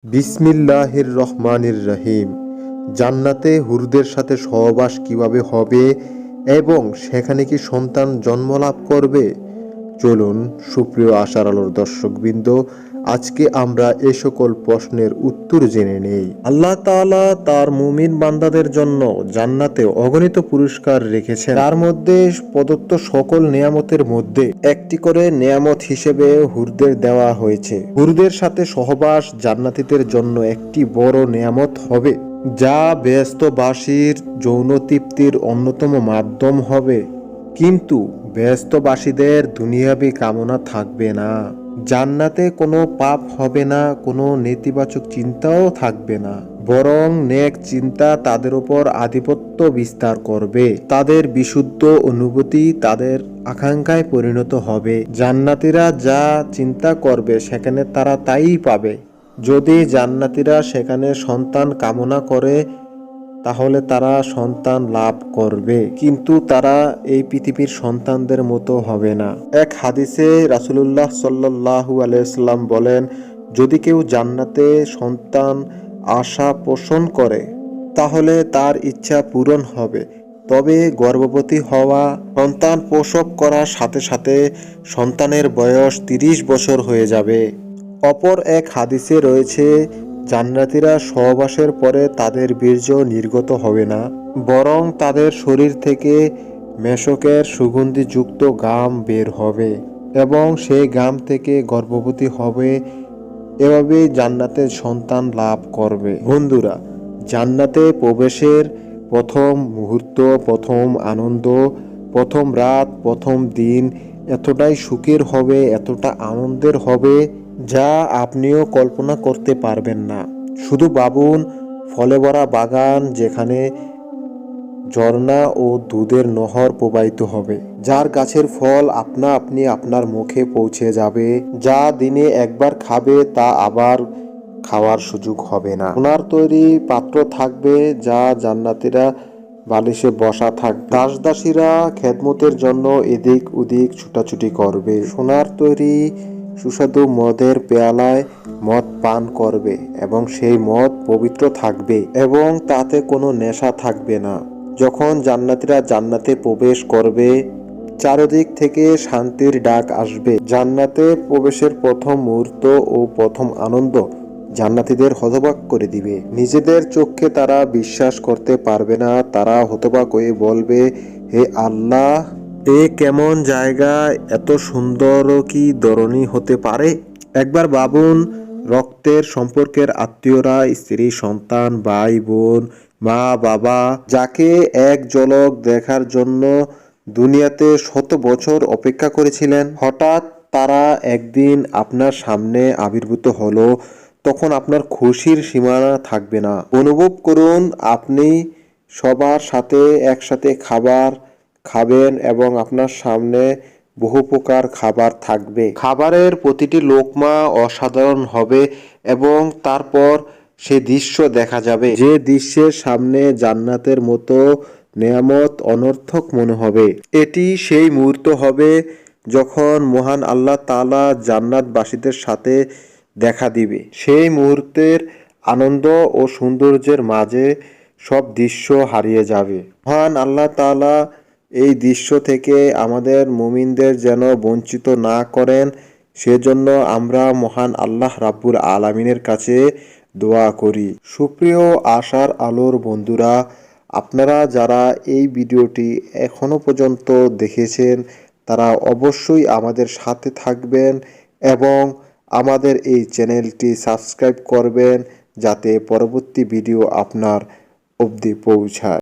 বিসমিল্লাহির রহমানির রহিম। জান্নাতে হুরদের সাথে সহবাস কিভাবে হবে এবং সেখানে কি সন্তান জন্মলাভ করবে? চলুন সুপ্রিয় আশার আলোর দর্শকবৃন্দ, আজকে আমরা এ সকল প্রশ্নের উত্তর জেনে নেই। আল্লাহ তাআলা তার মুমিন বান্দাদের জন্য জান্নাতে অগণিত পুরস্কার রেখেছেন। তার মধ্যে প্রদত্ত সকল নেয়ামতের মধ্যে একটি করে নেয়ামত হিসেবে হুরদের দেওয়া হয়েছে। হুরদের সাথে সহবাস জান্নাতীদের জন্য একটি বড় নেয়ামত হবে, যা বেহেশতবাসীর যৌন তৃপ্তির অন্যতম মাধ্যম হবে। কিন্তু বেহেশতবাসীদের দুনিয়াবি কামনা থাকবে না। জান্নাতে কোনো পাপ হবে না, কোনো নেতিবাচক চিন্তাও থাকবে না, বরং নেক চিন্তা তাদের উপর আধিপত্য বিস্তার করবে। তাদের বিশুদ্ধ অনুভূতি তাদের আকাঙ্ক্ষায় পরিণত হবে। জান্নাতীরা যা চিন্তা করবে সেখানে তারা তাই পাবে। যদি জান্নাতীরা সেখানে সন্তান কামনা করে তাহলে তারা সন্তান লাভ করবে, কিন্তু তারা এই পৃথিবীর সন্তানদের মতো হবে না। এক হাদিসে রাসূলুল্লাহ সাল্লাল্লাহু আলাইহি ওয়াসাল্লাম বলেন, যদি কেউ জান্নাতে সন্তান আশা পোষণ করে তাহলে তার ইচ্ছা পূরণ হবে। তবে গর্ভবতী হওয়া, সন্তান প্রসব করার সাথে সাথে সন্তানের বয়স 30 বছর হয়ে যাবে। অপর এক হাদিসে রয়েছে, জান্নাতীরা সহবাসের পরে তাদের বীর্য নির্গত হবে না, বরং তাদের শরীর থেকে মেশকের সুগন্ধিযুক্ত ঘাম বের হবে এবং সেই ঘাম থেকে গর্ভবতী হবে। এভাবেই জান্নাতে সন্তান লাভ করবে। বন্ধুরা, জান্নাতে প্রবেশের প্রথম মুহূর্ত, প্রথম আনন্দ, প্রথম রাত, প্রথম দিন এতটাই সুখের হবে, এতটা আনন্দের হবে যা আপনিও কল্পনা করতে পারবেন না। শুধু ভাবুন, ফলে ভরা বাগান যেখানে ঝর্ণা ও দুধের নহর প্রবাহিত হবে, যার গাছের ফল আপনা আপনি আপনার মুখে পৌঁছে যাবে, যা দিনে একবার খাবে তা আবার খাওয়ার সুযোগ হবে না। সোনার তৈরি পাত্র থাকবে যা জান্নাতীরা বালিশে বসা থাকবে। দাসদাসীরা খেদমতের জন্য এদিক ওদিক ছুটাছুটি করবে। সোনার তৈরি সুস্বাদু মদের পেয়ালায় মদ পান করবে এবং সেই মদ পবিত্র থাকবে এবং তাতে কোনো নেশা থাকবে না। যখন জান্নাতীরা জান্নাতে প্রবেশ করবে, চারদিক থেকে শান্তির ডাক আসবে। জান্নাতে প্রবেশের প্রথম মুহূর্ত ও প্রথম আনন্দ জান্নাতীদের হতবাক করে দিবে। নিজেদের চোখে তারা বিশ্বাস করতে পারবে না। তারা হতবাক হয়ে বলবে, হে আল্লাহ, এ কেমন জায়গা, এত সুন্দর কি ধরনী হতে পারে? একবার ভাবুন, রক্তের সম্পর্কের আত্মীয়রা, স্ত্রী, সন্তান, ভাই বোন, মা বাবা, যাকে এক ঝলক দেখার জন্য দুনিয়াতে 100 বছর অপেক্ষা করেছিলেন, হঠাৎ তারা একদিন আপনার সামনে আবির্ভূত হলো, তখন আপনার খুশির সীমানা থাকবে না। অনুভব করুন, আপনি সবার সাথে একসাথে খাবার খাবেন এবং আপনার সামনে বহু প্রকার খাবার থাকবে। খাবারের প্রতিটি লোকমা অসাধারণ হবে এবং তারপর সে দৃশ্য দেখা যাবে, যে দৃশ্যের সামনে জান্নাতের মতো নেয়ামত অনর্থক মনে হবে। এটি সেই মুহূর্ত হবে যখন মহান আল্লাহ তাআলা জান্নাতবাসীদের সাথে দেখা দিবে। সেই মুহূর্তের আনন্দ ও সৌন্দর্যের মাঝে সব দৃশ্য হারিয়ে যাবে। মহান আল্লাহ তাআলা এই দৃশ্য থেকে আমাদের মুমিনদের যেন বঞ্চিত না করেন, সেজন্য আমরা মহান আল্লাহ রাব্বুল আলামিনের কাছে দোয়া করি। সুপ্রিয় আশার আলোর বন্ধুরা, আপনারা যারা এই ভিডিওটি এখনো পর্যন্ত দেখেছেন তারা অবশ্যই আমাদের সাথে থাকবেন এবং আমাদের এই চ্যানেলটি সাবস্ক্রাইব করবেন, যাতে পরবর্তী ভিডিও আপনার অবধি পৌঁছায়।